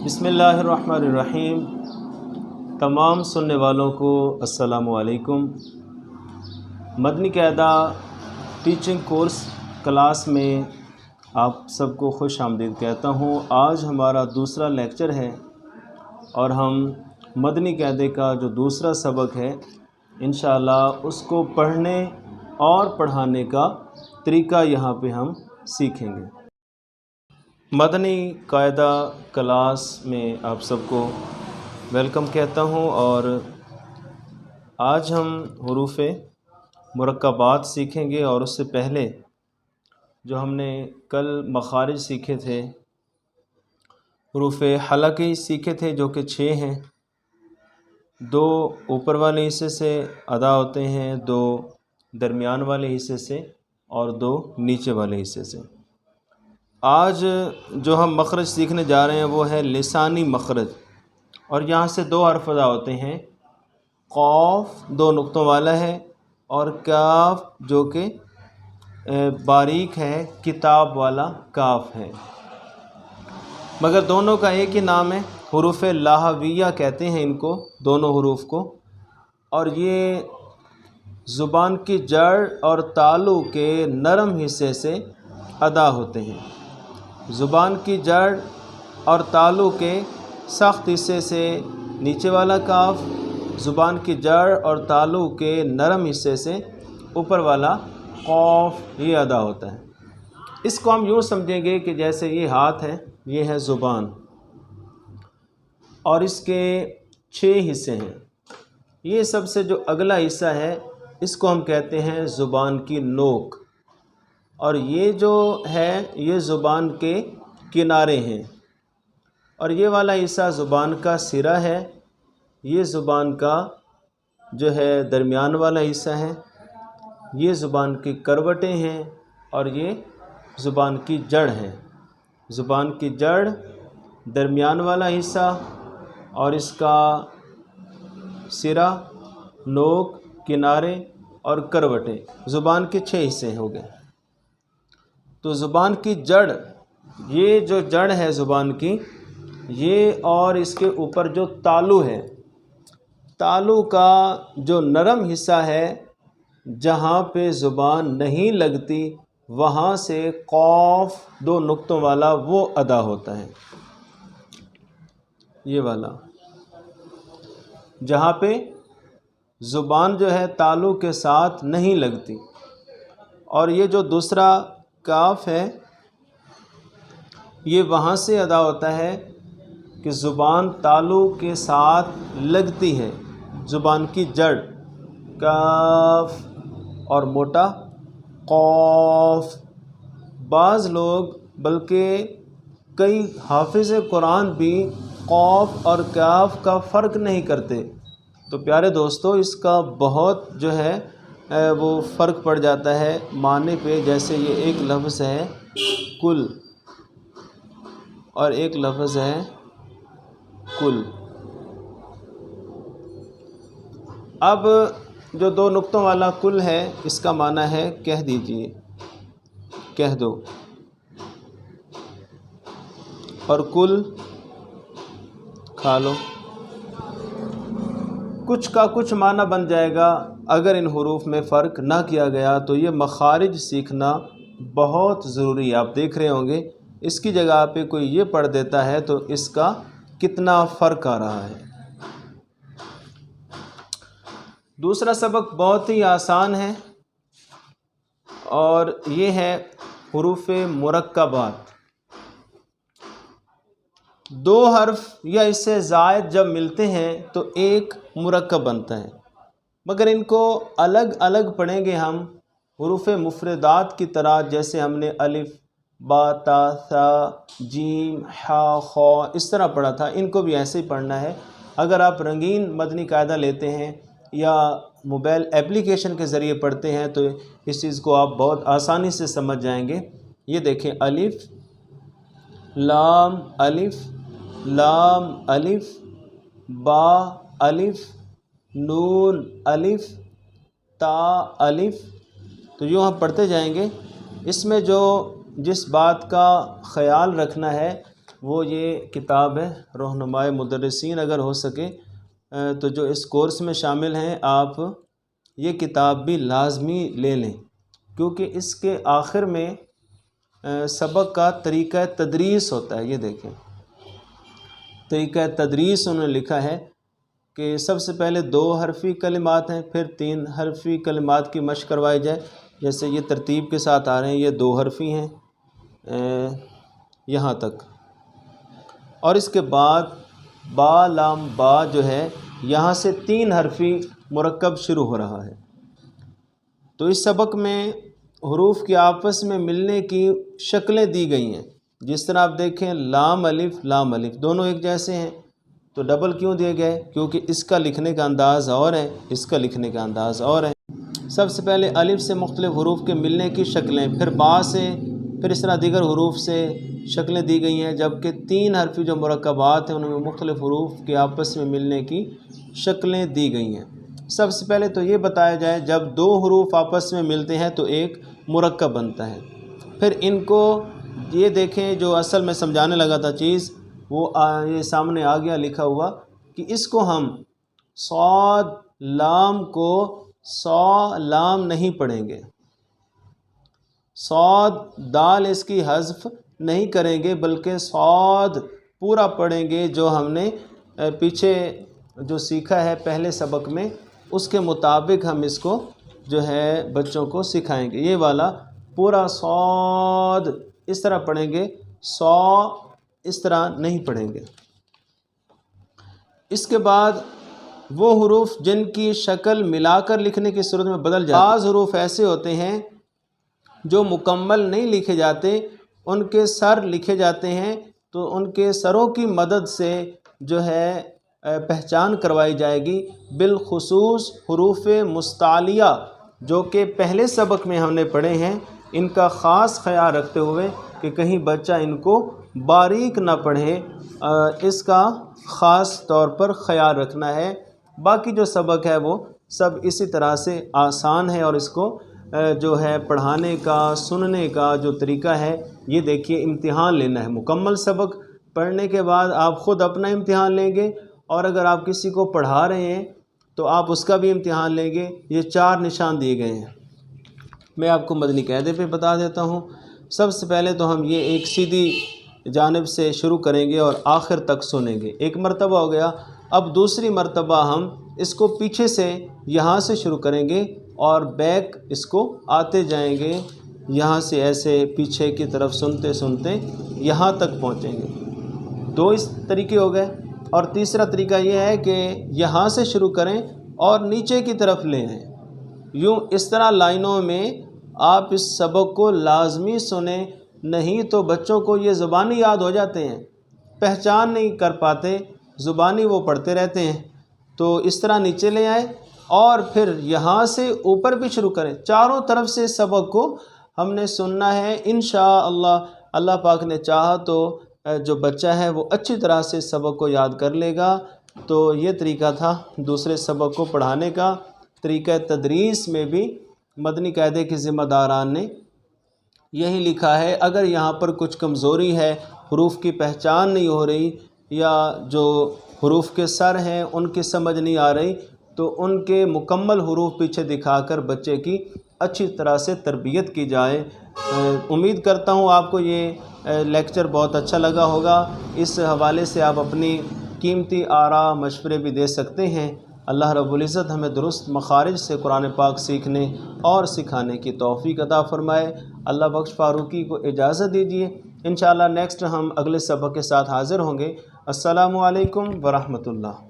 بسم اللہ الرحمن الرحیم۔ تمام سننے والوں کو السلام علیکم۔ مدنی قاعدہ ٹیچنگ کورس کلاس میں آپ سب کو خوش آمدید کہتا ہوں۔ آج ہمارا دوسرا لیکچر ہے اور ہم مدنی قاعدے کا جو دوسرا سبق ہے انشاءاللہ اس کو پڑھنے اور پڑھانے کا طریقہ یہاں پہ ہم سیکھیں گے۔ مدنی قاعدہ کلاس میں آپ سب کو ویلکم کہتا ہوں، اور آج ہم حروف مرکبات سیکھیں گے۔ اور اس سے پہلے جو ہم نے کل مخارج سیکھے تھے، حروف حلقی سیکھے تھے جو کہ 6 ہیں، 2 اوپر والے حصے سے ادا ہوتے ہیں، 2 درمیان والے حصے سے اور 2 نیچے والے حصے سے۔ آج جو ہم مخرج سیکھنے جا رہے ہیں وہ ہے لسانی مخرج، اور یہاں سے 2 حرف ادا ہوتے ہیں، قاف 2 نقطوں والا ہے اور کاف جو کہ باریک ہے، کتاب والا کاف ہے، مگر دونوں کا ایک ہی نام ہے، حروف لاہویہ کہتے ہیں ان کو، دونوں حروف کو۔ اور یہ زبان کی جڑ اور تالو کے نرم حصے سے ادا ہوتے ہیں۔ زبان کی جڑ اور تالو کے سخت حصے سے نیچے والا کاف، زبان کی جڑ اور تالو کے نرم حصے سے اوپر والا قاف، یہ ادا ہوتا ہے۔ اس کو ہم یوں سمجھیں گے کہ جیسے یہ ہاتھ ہے، یہ ہے زبان، اور اس کے 6 حصے ہیں۔ یہ سب سے جو اگلا حصہ ہے اس کو ہم کہتے ہیں زبان کی نوک، اور یہ جو ہے یہ زبان کے کنارے ہیں، اور یہ والا حصہ زبان کا سرا ہے، یہ زبان کا جو ہے درمیان والا حصہ ہے، یہ زبان کی کروٹیں ہیں، اور یہ زبان کی جڑ ہے۔ زبان کی جڑ، درمیان والا حصہ اور اس کا سرا، نوک، کنارے اور کروٹیں، زبان کے 6 حصے ہو گئے۔ تو زبان کی جڑ، یہ جو جڑ ہے زبان کی، یہ اور اس کے اوپر جو تالو ہے، تالو کا جو نرم حصہ ہے جہاں پہ زبان نہیں لگتی، وہاں سے قاف 2 نقطوں والا وہ ادا ہوتا ہے، یہ والا جہاں پہ زبان جو ہے تالو کے ساتھ نہیں لگتی۔ اور یہ جو دوسرا کاف ہے یہ وہاں سے ادا ہوتا ہے کہ زبان تالو کے ساتھ لگتی ہے، زبان کی جڑ کاف اور موٹا قاف۔ بعض لوگ بلکہ کئی حافظ قرآن بھی قاف اور کاف کا فرق نہیں کرتے، تو پیارے دوستو اس کا بہت جو ہے وہ فرق پڑ جاتا ہے معنی پہ۔ جیسے یہ ایک لفظ ہے کل اور ایک لفظ ہے کل۔ اب جو 2 نقطوں والا کل ہے اس کا معنی ہے کہہ دیجئے، کہہ دو، اور کل کھا لو۔ کچھ کا کچھ معنی بن جائے گا اگر ان حروف میں فرق نہ کیا گیا، تو یہ مخارج سیکھنا بہت ضروری ہے۔ آپ دیکھ رہے ہوں گے اس کی جگہ پہ کوئی یہ پڑھ دیتا ہے تو اس کا کتنا فرق آ رہا ہے۔ دوسرا سبق بہت ہی آسان ہے، اور یہ ہے حروف مرکبات۔ 2 حرف یا اس سے زائد جب ملتے ہیں تو ایک مرکب بنتا ہے، مگر ان کو الگ الگ پڑھیں گے ہم حروف مفردات کی طرح، جیسے ہم نے الف، با، تا، ثا، جیم، حا، خا اس طرح پڑھا تھا، ان کو بھی ایسے ہی پڑھنا ہے۔ اگر آپ رنگین مدنی قاعدہ لیتے ہیں یا موبائل اپلیکیشن کے ذریعے پڑھتے ہیں تو اس چیز کو آپ بہت آسانی سے سمجھ جائیں گے۔ یہ دیکھیں، الف لام الف، لام الف، با الف، نون الف، تا الف، تو یوں ہم پڑھتے جائیں گے۔ اس میں جو جس بات کا خیال رکھنا ہے وہ یہ کتاب ہے رہنمائے مدرسین، اگر ہو سکے تو جو اس کورس میں شامل ہیں آپ یہ کتاب بھی لازمی لے لیں، کیونکہ اس کے آخر میں سبق کا طریقہ تدریس ہوتا ہے۔ یہ دیکھیں طریقہ تدریس انہوں نے لکھا ہے کہ سب سے پہلے 2 حرفی کلمات ہیں، پھر 3 حرفی کلمات کی مشق کروائی جائے، جیسے یہ ترتیب کے ساتھ آ رہے ہیں، یہ 2 حرفی ہیں یہاں تک، اور اس کے بعد با لام با جو ہے یہاں سے 3 حرفی مرکب شروع ہو رہا ہے۔ تو اس سبق میں حروف کے آپس میں ملنے کی شکلیں دی گئی ہیں، جس طرح آپ دیکھیں لام الف دونوں ایک جیسے ہیں، تو ڈبل کیوں دیے گئے؟ کیونکہ اس کا لکھنے کا انداز اور ہے، اس کا لکھنے کا انداز اور ہے۔ سب سے پہلے الف سے مختلف حروف کے ملنے کی شکلیں، پھر با سے، پھر اس طرح دیگر حروف سے شکلیں دی گئی ہیں، جبکہ 3 حرفی جو مرکبات ہیں ان میں مختلف حروف کے آپس میں ملنے کی شکلیں دی گئی ہیں۔ سب سے پہلے تو یہ بتایا جائے جب 2 حروف آپس میں ملتے ہیں تو ایک مرکب بنتا ہے، پھر ان کو یہ دیکھیں جو اصل میں سمجھانے لگا تھا چیز وہ یہ سامنے آ گیا لکھا ہوا کہ اس کو ہم صاد لام کو صا لام نہیں پڑھیں گے، صاد دال اس کی حذف نہیں کریں گے، بلکہ صاد پورا پڑھیں گے، جو ہم نے پیچھے جو سیکھا ہے پہلے سبق میں اس کے مطابق ہم اس کو جو ہے بچوں کو سکھائیں گے۔ یہ والا پورا صاد اس طرح پڑھیں گے، صا اس طرح نہیں پڑھیں گے۔ اس کے بعد وہ حروف جن کی شکل ملا کر لکھنے کی صورت میں بدل جاتی ہے، بعض حروف ایسے ہوتے ہیں جو مکمل نہیں لکھے جاتے، ان کے سر لکھے جاتے ہیں، تو ان کے سروں کی مدد سے جو ہے پہچان کروائی جائے گی، بالخصوص حروف مستعلیہ جو کہ پہلے سبق میں ہم نے پڑھے ہیں، ان کا خاص خیال رکھتے ہوئے کہ کہیں بچہ ان کو باریک نہ پڑھے، اس کا خاص طور پر خیال رکھنا ہے۔ باقی جو سبق ہے وہ سب اسی طرح سے آسان ہے، اور اس کو جو ہے پڑھانے کا سننے کا جو طریقہ ہے یہ دیکھیے امتحان لینا ہے۔ مکمل سبق پڑھنے کے بعد آپ خود اپنا امتحان لیں گے، اور اگر آپ کسی کو پڑھا رہے ہیں تو آپ اس کا بھی امتحان لیں گے۔ یہ 4 نشان دیے گئے ہیں، میں آپ کو مدنی قاعدے پہ بتا دیتا ہوں۔ سب سے پہلے تو ہم یہ ایک سیدھی جانب سے شروع کریں گے اور آخر تک سنیں گے، ایک مرتبہ ہو گیا۔ اب دوسری مرتبہ ہم اس کو پیچھے سے یہاں سے شروع کریں گے اور بیک اس کو آتے جائیں گے، یہاں سے ایسے پیچھے کی طرف سنتے سنتے یہاں تک پہنچیں گے۔ 2 اس طریقے ہو گئے، اور تیسرا طریقہ یہ ہے کہ یہاں سے شروع کریں اور نیچے کی طرف لے آئیں۔ یوں اس طرح لائنوں میں آپ اس سبق کو لازمی سنیں، نہیں تو بچوں کو یہ زبانی یاد ہو جاتے ہیں، پہچان نہیں کر پاتے، زبانی وہ پڑھتے رہتے ہیں۔ تو اس طرح نیچے لے آئیں اور پھر یہاں سے اوپر بھی شروع کریں، چاروں طرف سے سبق کو ہم نے سننا ہے۔ انشاءاللہ اللہ پاک نے چاہا تو جو بچہ ہے وہ اچھی طرح سے سبق کو یاد کر لے گا۔ تو یہ طریقہ تھا دوسرے سبق کو پڑھانے کا۔ طریقہ تدریس میں بھی مدنی قاعدے کے ذمہ داران نے یہی لکھا ہے، اگر یہاں پر کچھ کمزوری ہے، حروف کی پہچان نہیں ہو رہی، یا جو حروف کے سر ہیں ان کی سمجھ نہیں آ رہی، تو ان کے مکمل حروف پیچھے دکھا کر بچے کی اچھی طرح سے تربیت کی جائے۔ امید کرتا ہوں آپ کو یہ لیکچر بہت اچھا لگا ہوگا۔ اس حوالے سے آپ اپنی قیمتی آراء مشورے بھی دے سکتے ہیں۔ اللہ رب العزت ہمیں درست مخارج سے قرآن پاک سیکھنے اور سکھانے کی توفیق عطا فرمائے۔ اللہ بخش فاروقی کو اجازت دیجیے، انشاءاللہ نیکسٹ ہم اگلے سبق کے ساتھ حاضر ہوں گے۔ السلام علیکم ورحمۃ اللہ۔